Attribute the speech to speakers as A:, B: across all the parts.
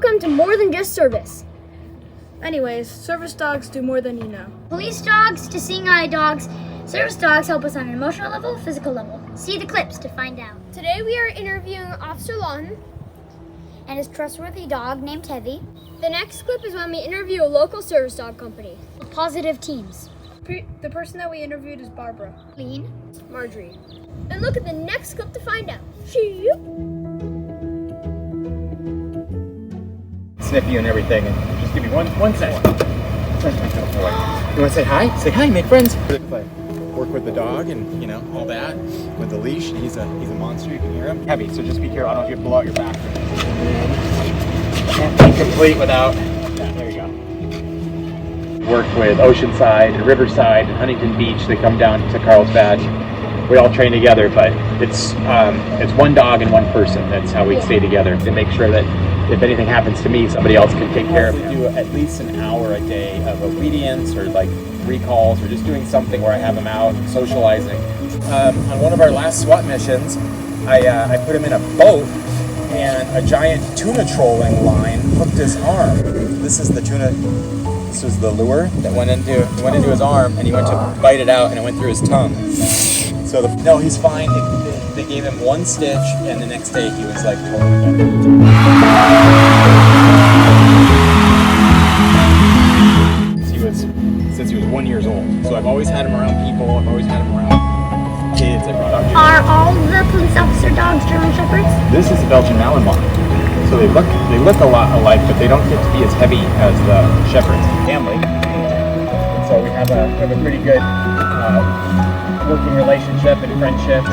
A: Welcome to More Than Just Service.
B: Anyways, service dogs do more than you know.
C: Police dogs to seeing eye dogs, service dogs help us on an emotional level, physical level. See the clips to find out.
A: Today we are interviewing Officer Lawton
C: And his trustworthy dog named Tevi.
A: The next clip is when we interview a local service dog company.
C: Positive teams.
B: The person that we interviewed is Barbara.
C: Lean.
B: Marjorie.
A: And look at the next clip to find out.
D: Sniff you and everything, and just give me one second. You want to say hi? Say hi, make friends. Work with the dog and, you know, all that. With the leash, he's a monster, you can hear him. Heavy, so just be careful. I don't know if you blow out your back. Can't be complete without, yeah, there you go. Worked with Oceanside and Riverside and Huntington Beach. They come down to Carlsbad. We all train together, but it's one dog and one person. That's how we stay together to make sure that if anything happens to me, somebody else can take care of it. We do at least an hour a day of obedience or like recalls or just doing something where I have them out socializing. On one of our last SWAT missions, I put him in a boat and a giant tuna trolling line hooked his arm. This is the tuna. This was the lure that went into his arm, and he went to bite it out, and it went through his tongue. So no, he's fine. They gave him one stitch, and the next day he was like totally better. Since he was 1 year old. So I've always had him around people. I've always had him around kids. I brought up kids.
C: Are all the police officer dogs German Shepherds?
D: This is a Belgian Malinois. So they look a lot alike, but they don't get to be as heavy as the Shepherds. Family. And so we have a pretty good working relationship and friendship.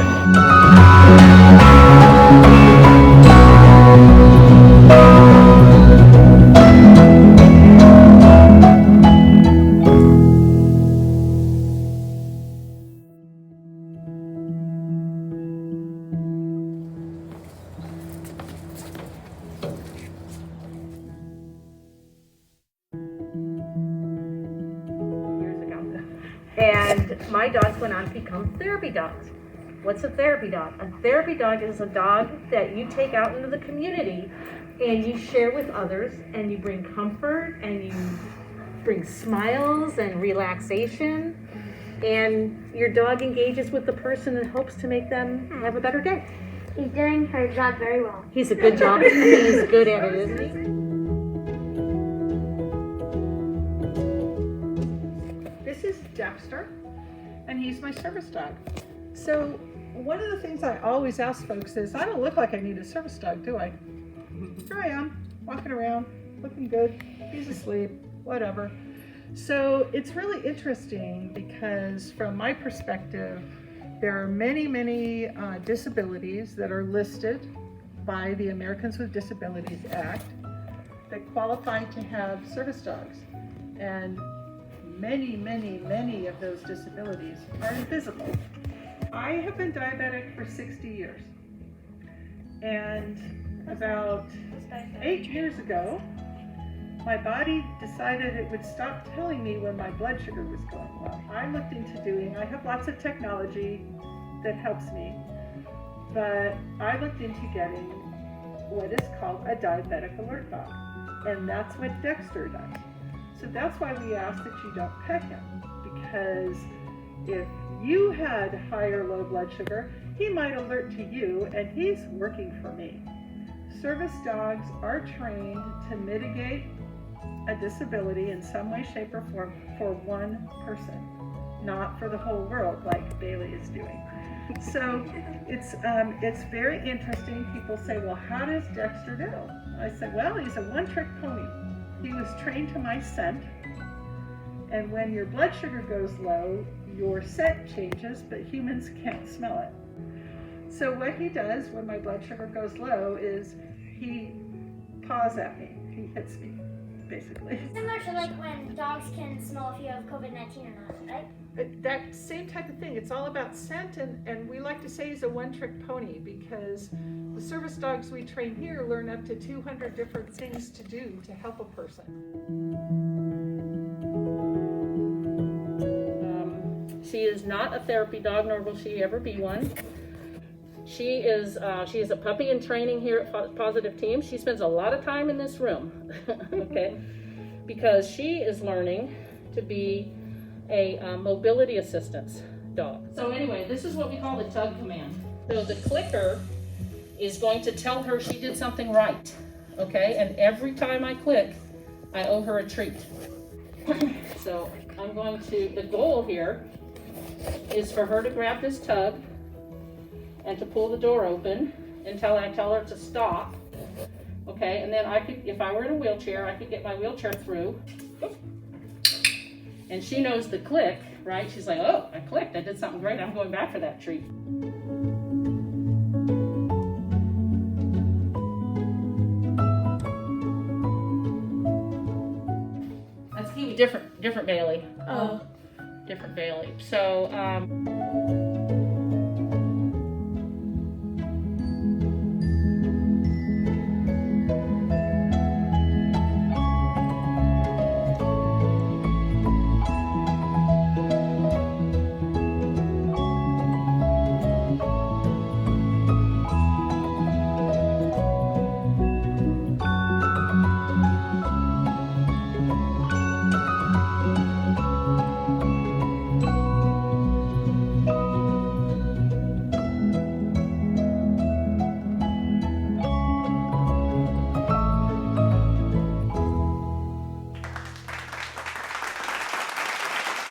E: And my dogs went on to become therapy dogs. What's a therapy dog? A therapy dog is a dog that you take out into the community and you share with others, and you bring comfort and you bring smiles and relaxation, and your dog engages with the person and hopes to make them have a better day.
C: He's doing her job very well.
E: He's a good dog. He's good at it, isn't he?
F: This is Dexter, and he's my service dog. So one of the things I always ask folks is, I don't look like I need a service dog, do I? Here I am, walking around, looking good, he's asleep, whatever. So it's really interesting because from my perspective, there are many disabilities that are listed by the Americans with Disabilities Act that qualify to have service dogs. And many of those disabilities are invisible. I have been diabetic for 60 years. And about 8 years ago, my body decided it would stop telling me when my blood sugar was going low. I looked into I have lots of technology that helps me, but I looked into getting what is called a diabetic alert dog. And that's what Dexter does. So that's why we ask that you don't pet him, because if you had high or low blood sugar, he might alert to you, and he's working for me. Service dogs are trained to mitigate a disability in some way, shape, or form for one person, not for the whole world like Bailey is doing. So it's very interesting. People say, well, how does Dexter do? I said, well, he's a one-trick pony. He was trained to my scent, and when your blood sugar goes low, your scent changes, but humans can't smell it. So what he does when my blood sugar goes low is he paws at me, he hits me, basically.
C: Similar to like when dogs can smell if you have COVID-19 or not, right?
F: That same type of thing. It's all about scent, and we like to say he's a one-trick pony because the service dogs we train here learn up to 200 different things to do to help a person.
E: She is not a therapy dog, nor will she ever be one.
G: She is a puppy in training here at Positive Team. She spends a lot of time in this room, okay, because she is learning to be a mobility assistance dog. So anyway, this is what we call the tug command. So the clicker is going to tell her she did something right, okay, and every time I click, I owe her a treat. So I'm going to, the goal here is for her to grab this tug and to pull the door open until I tell her to stop. Okay, and then I could, if I were in a wheelchair, I could get my wheelchair through. And she knows the click, right? She's like, oh, I clicked, I did something great, I'm going back for that treat. That's Kiwi, different Bailey.
B: Oh.
G: Different Bailey. So,